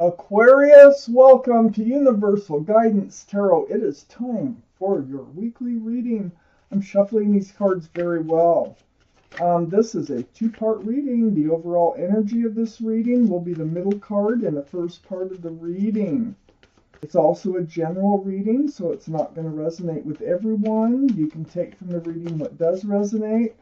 Aquarius, welcome to Universal Guidance Tarot. It is time for your weekly reading. I'm shuffling these cards very well. This is a two-part reading. The overall energy of this reading will be the middle card and the first part of the reading. It's also a general reading, so it's not going to resonate with everyone. You can take from the reading what does resonate,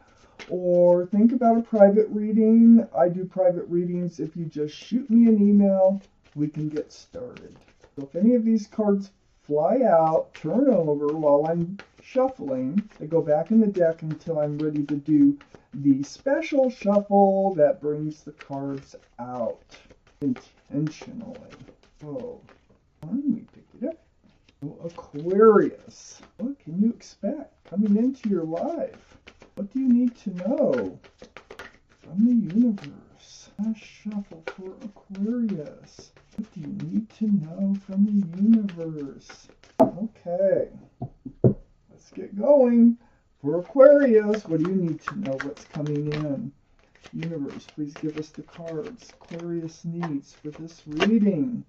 or think about a private reading. I do private readings. If you just shoot me an email, we can get started. So if any of these cards fly out, turn over while I'm shuffling, they go back in the deck until I'm ready to do the special shuffle that brings the cards out intentionally. So, we pick it up. So Aquarius, what can you expect coming into your life? What do you need to know from the universe? A shuffle for Aquarius. What do you need to know from the universe? Okay, let's get going. For Aquarius, what do you need to know? What's coming in? Universe, please give us the cards Aquarius needs for this reading.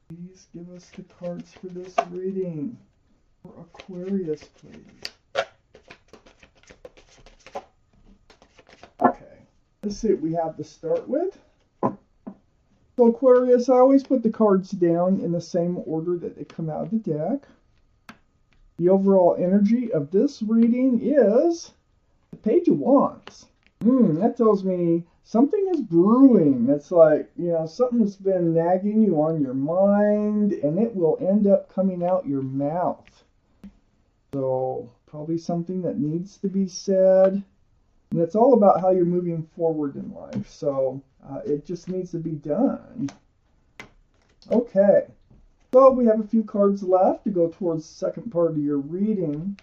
Please give us the cards for this reading. For Aquarius, please. Okay, let's see what we have to start with. So Aquarius, I always put the cards down in the same order that they come out of the deck. The overall energy of this reading is the Page of Wands. That tells me something is brewing. It's like, something's been nagging you on your mind, and it will end up coming out your mouth. So probably something that needs to be said. And it's all about how you're moving forward in life. So it just needs to be done. Okay. So we have a few cards left to go towards the second part of your reading.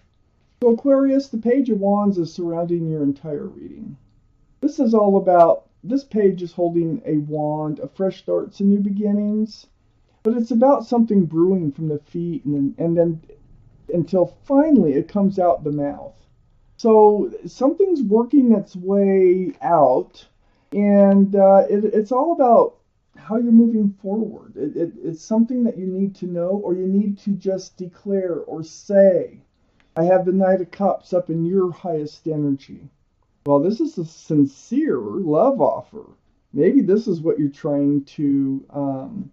So Aquarius, the Page of Wands is surrounding your entire reading. This is all about, this page is holding a wand of fresh starts and new beginnings. But it's about something brewing from the feet and then until finally it comes out the mouth. So something's working its way out, and it's all about how you're moving forward. It's something that you need to know, or you need to just declare or say. I have the Knight of Cups up in your highest energy. Well, this is a sincere love offer. Maybe this is what you're trying to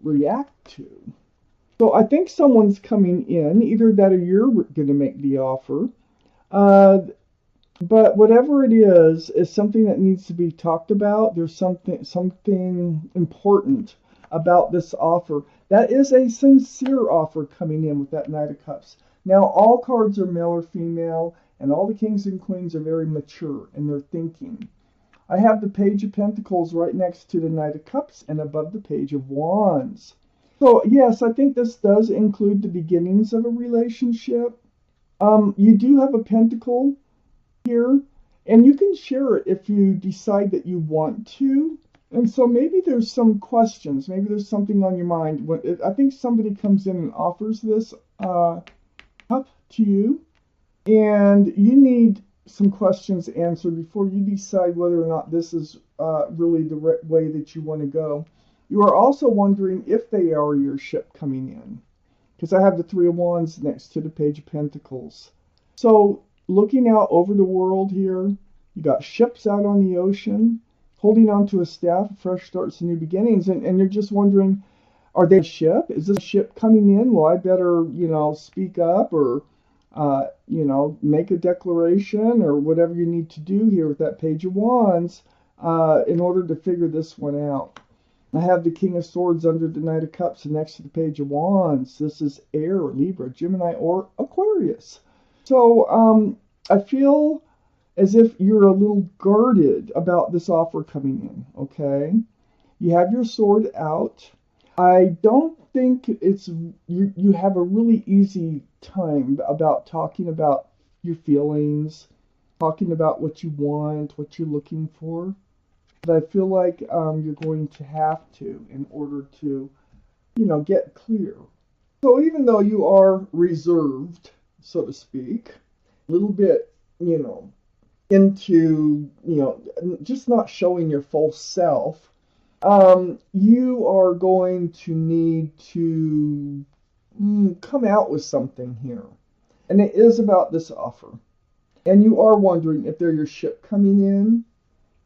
react to. So I think someone's coming in, either that or you're going to make the offer. But whatever it is something that needs to be talked about. There's something important about this offer. That is a sincere offer coming in with that Knight of Cups. Now, all cards are male or female, and all the kings and queens are very mature in their thinking. I have the Page of Pentacles right next to the Knight of Cups and above the Page of Wands. So, yes, I think this does include the beginnings of a relationship. You do have a pentacle here, and you can share it if you decide that you want to. And so maybe there's some questions. Maybe there's something on your mind. I think somebody comes in and offers this up to you, and you need some questions answered before you decide whether or not this is really the way that you want to go. You are also wondering if they are your ship coming in, because I have the Three of Wands next to the Page of Pentacles. So looking out over the world here, you got ships out on the ocean, holding onto a staff, fresh starts and new beginnings, and you're just wondering, are they a ship? Is this a ship coming in? Well, I better, speak up or, make a declaration or whatever you need to do here with that Page of Wands in order to figure this one out. I have the King of Swords under the Knight of Cups and next to the Page of Wands. This is Air, Libra, Gemini, or Aquarius. So I feel as if you're a little guarded about this offer coming in, okay? You have your sword out. I don't think you have a really easy time about talking about your feelings, talking about what you want, what you're looking for. But I feel like you're going to have to in order to, get clear. So even though you are reserved, so to speak, a little bit, into, just not showing your full self, You are going to need to come out with something here. And it is about this offer. And you are wondering if they're your ship coming in.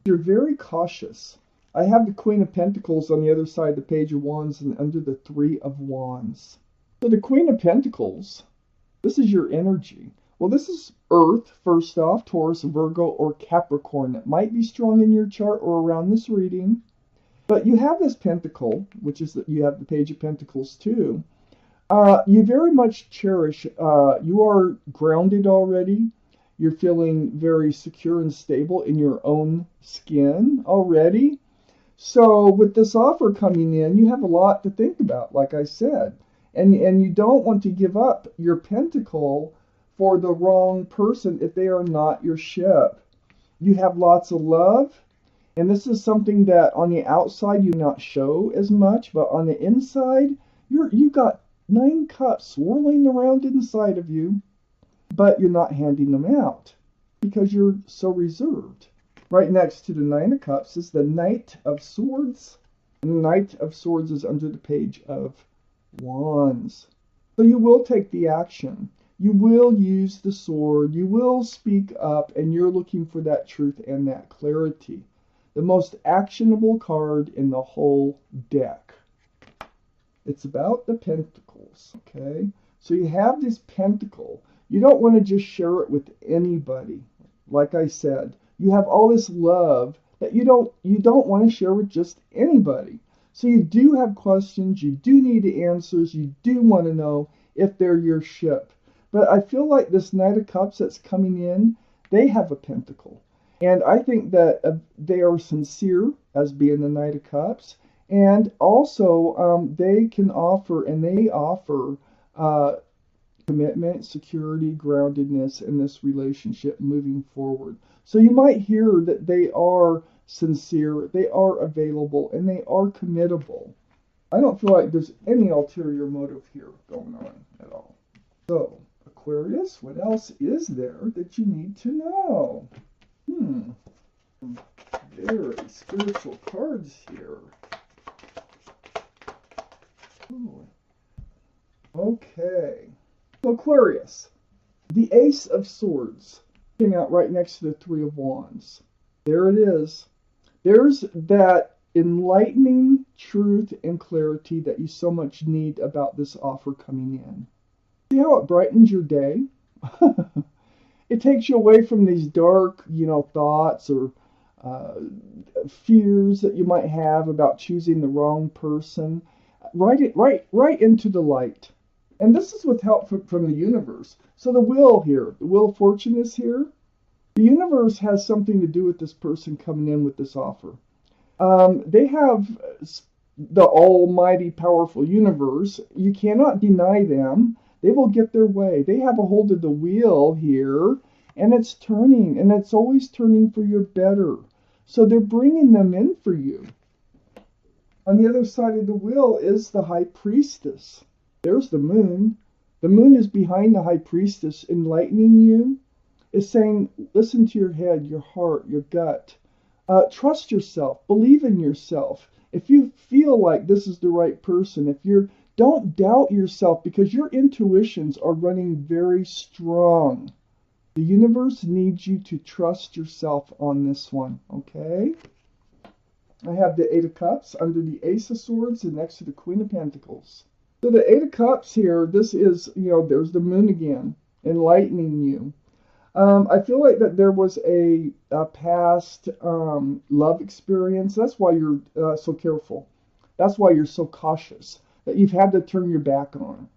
You're very cautious. I have the Queen of Pentacles on the other side of the Page of Wands and under the Three of Wands. So the Queen of Pentacles, this is your energy. Well, this is Earth, first off, Taurus, Virgo, or Capricorn. That might be strong in your chart or around this reading. But you have this Pentacle, which is that you have the Page of Pentacles too. You very much cherish, you are grounded already. You're feeling very secure and stable in your own skin already. So with this offer coming in, you have a lot to think about, like I said. And you don't want to give up your pentacle for the wrong person if they are not your ship. You have lots of love. And this is something that on the outside you not show as much. But on the inside, you got 9 cups swirling around inside of you. But you're not handing them out because you're so reserved. Right next to the Nine of Cups is the Knight of Swords. And the Knight of Swords is under the Page of Wands. So you will take the action. You will use the sword. You will speak up, and you're looking for that truth and that clarity. The most actionable card in the whole deck. It's about the Pentacles, okay? So you have this Pentacle. You don't want to just share it with anybody. Like I said, you have all this love that you don't want to share with just anybody. So you do have questions, you do need answers, you do want to know if they're your ship. But I feel like this Knight of Cups that's coming in, they have a pentacle. And I think that they are sincere as being the Knight of Cups. And also they can offer, and they offer commitment, security, groundedness in this relationship moving forward. So you might hear that they are sincere, they are available, and they are committable. I don't feel like there's any ulterior motive here going on at all. So, Aquarius, what else is there that you need to know? Very spiritual cards here. Ooh. Okay. So Aquarius, the Ace of Swords came out right next to the Three of Wands. There it is. There's that enlightening truth and clarity that you so much need about this offer coming in. See how it brightens your day? It takes you away from these dark, thoughts or fears that you might have about choosing the wrong person. Right into the light. And this is with help from the universe. So the wheel here, the Wheel of Fortune is here. The universe has something to do with this person coming in with this offer. They have the almighty, powerful universe. You cannot deny them. They will get their way. They have a hold of the wheel here, and it's turning, and it's always turning for your better. So they're bringing them in for you. On the other side of the wheel is the High Priestess. There's the moon. The moon is behind the High Priestess, enlightening you. It's saying, listen to your head, your heart, your gut. Trust yourself. Believe in yourself. If you feel like this is the right person, don't doubt yourself, because your intuitions are running very strong. The universe needs you to trust yourself on this one, okay? I have the Eight of Cups under the Ace of Swords and next to the Queen of Pentacles. So the Eight of Cups here, this is, there's the moon again, enlightening you. I feel like that there was a past love experience. That's why you're so careful. That's why you're so cautious, that you've had to turn your back on.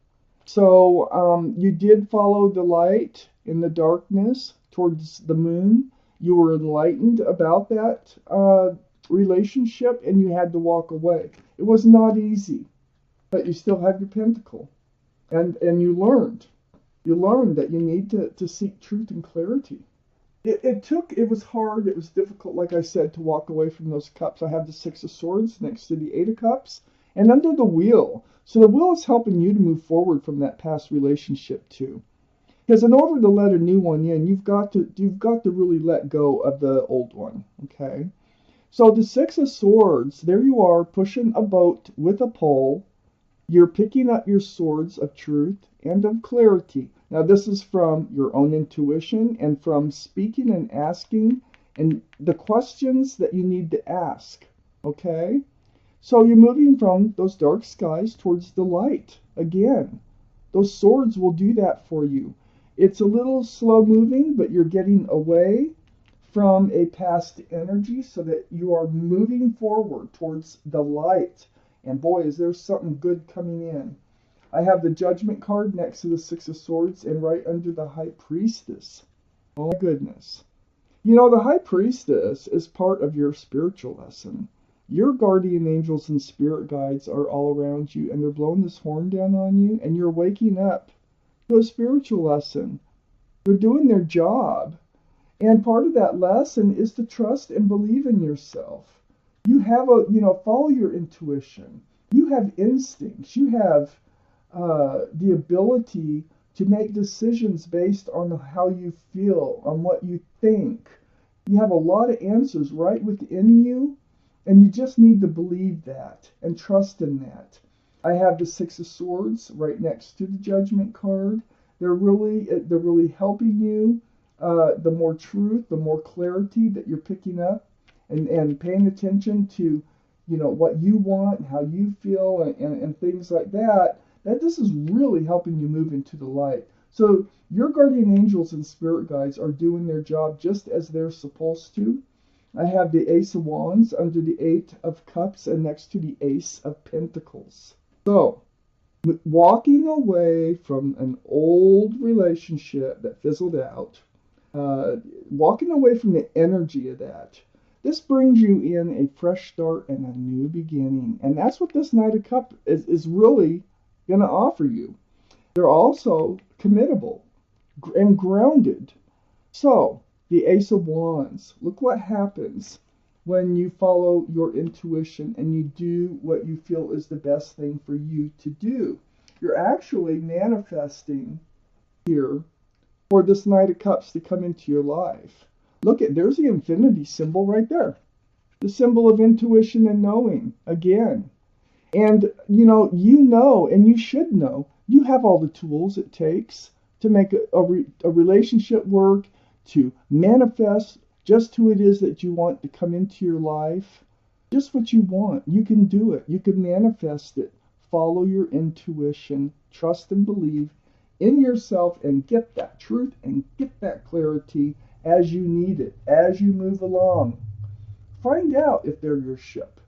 So you did follow the light in the darkness towards the moon. You were enlightened about that relationship, and you had to walk away. It was not easy, but you still have your pentacle, and you learned that you need to seek truth and clarity. It was hard, it was difficult, like I said, to walk away from those cups. I have the Six of Swords next to the Eight of Cups and under the wheel. So the wheel is helping you to move forward from that past relationship too. Because in order to let a new one in, you've got to really let go of the old one, okay? So the Six of Swords, there you are pushing a boat with a pole. You're picking up your swords of truth and of clarity. Now, this is from your own intuition and from speaking and asking and the questions that you need to ask. Okay? So you're moving from those dark skies towards the light. Again, those swords will do that for you. It's a little slow moving, but you're getting away from a past energy so that you are moving forward towards the light. And boy, is there something good coming in. I have the Judgment card next to the Six of Swords and right under the High Priestess. Oh my goodness. You know, the High Priestess is part of your spiritual lesson. Your guardian angels and spirit guides are all around you, and they're blowing this horn down on you, and you're waking up to a spiritual lesson. They're doing their job. And part of that lesson is to trust and believe in yourself. You have follow your intuition. You have instincts. You have the ability to make decisions based on how you feel, on what you think. You have a lot of answers right within you, and you just need to believe that and trust in that. I have the Six of Swords right next to the Judgment card. They're really helping you. The more truth, the more clarity that you're picking up, and paying attention to, what you want, how you feel, and things like that. That this is really helping you move into the light. So your guardian angels and spirit guides are doing their job just as they're supposed to. I have the Ace of Wands under the Eight of Cups and next to the Ace of Pentacles. So, walking away from an old relationship that fizzled out, walking away from the energy of that, this brings you in a fresh start and a new beginning. And that's what this Knight of Cups is really going to offer you. They're also committable and grounded. So, the Ace of Wands. Look what happens when you follow your intuition and you do what you feel is the best thing for you to do. You're actually manifesting here for this Knight of Cups to come into your life. Look there's the infinity symbol right there. The symbol of intuition and knowing, again. And, you know, and you should know, you have all the tools it takes to make a relationship work, to manifest just who it is that you want to come into your life. Just what you want. You can do it. You can manifest it. Follow your intuition. Trust and believe in yourself and get that truth and get that clarity as you need it, as you move along. Find out if they're your ship.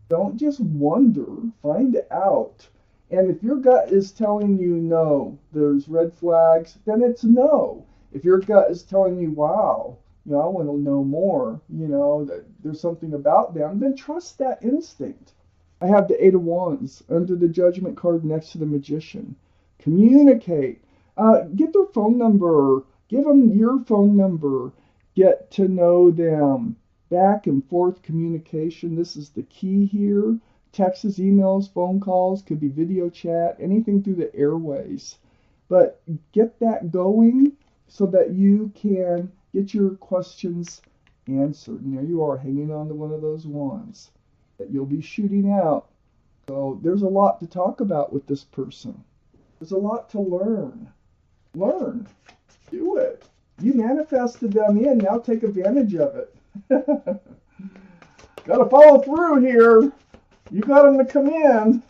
Don't just wonder. Find out. And if your gut is telling you no, there's red flags, then it's no. If your gut is telling you, wow, I want to know more, that there's something about them, then trust that instinct. I have the Eight of Wands under the Judgment card next to the Magician. Communicate. Get their phone number. Give them your phone number. Get to know them. Back and forth communication. This is the key here. Texts, emails, phone calls, could be video chat, anything through the airways. But get that going so that you can get your questions answered. And there you are, hanging on to one of those wands that you'll be shooting out. So there's a lot to talk about with this person. There's a lot to learn. Learn. Do it. You manifested them in. Now take advantage of it. Got to follow through here. You got them to come in.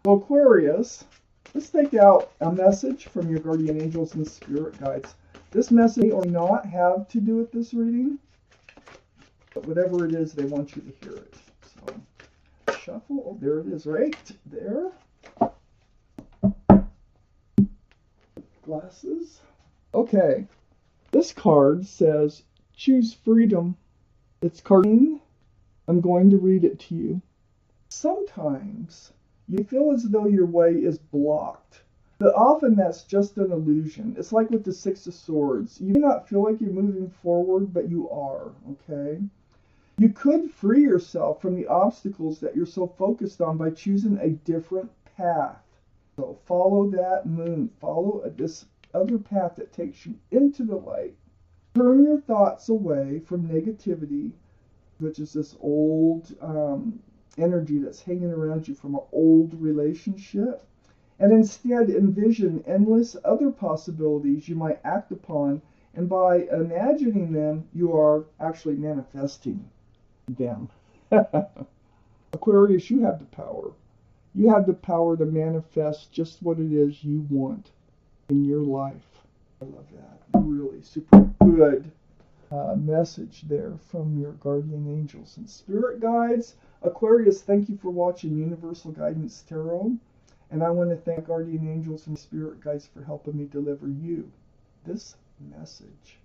So Aquarius, let's take out a message from your guardian angels and spirit guides. This message may or not have to do with this reading, but whatever it is, they want you to hear it. So shuffle. Oh, there it is, right there. Glasses. Okay. This card says, choose freedom. It's carding. I'm going to read it to you. Sometimes you feel as though your way is blocked, but often that's just an illusion. It's like with the Six of Swords. You may not feel like you're moving forward, but you are, okay? You could free yourself from the obstacles that you're so focused on by choosing a different path. So follow that moon. Follow this other path that takes you into the light. Turn your thoughts away from negativity. which is this old energy that's hanging around you from an old relationship, and instead envision endless other possibilities you might act upon, and by imagining them, you are actually manifesting them. Aquarius, you have the power. You have the power to manifest just what it is you want in your life. I love that. Really super good message there from your guardian angels and spirit guides. Aquarius, thank you for watching Universal Guidance Tarot. And I want to thank guardian angels and spirit guides for helping me deliver you this message.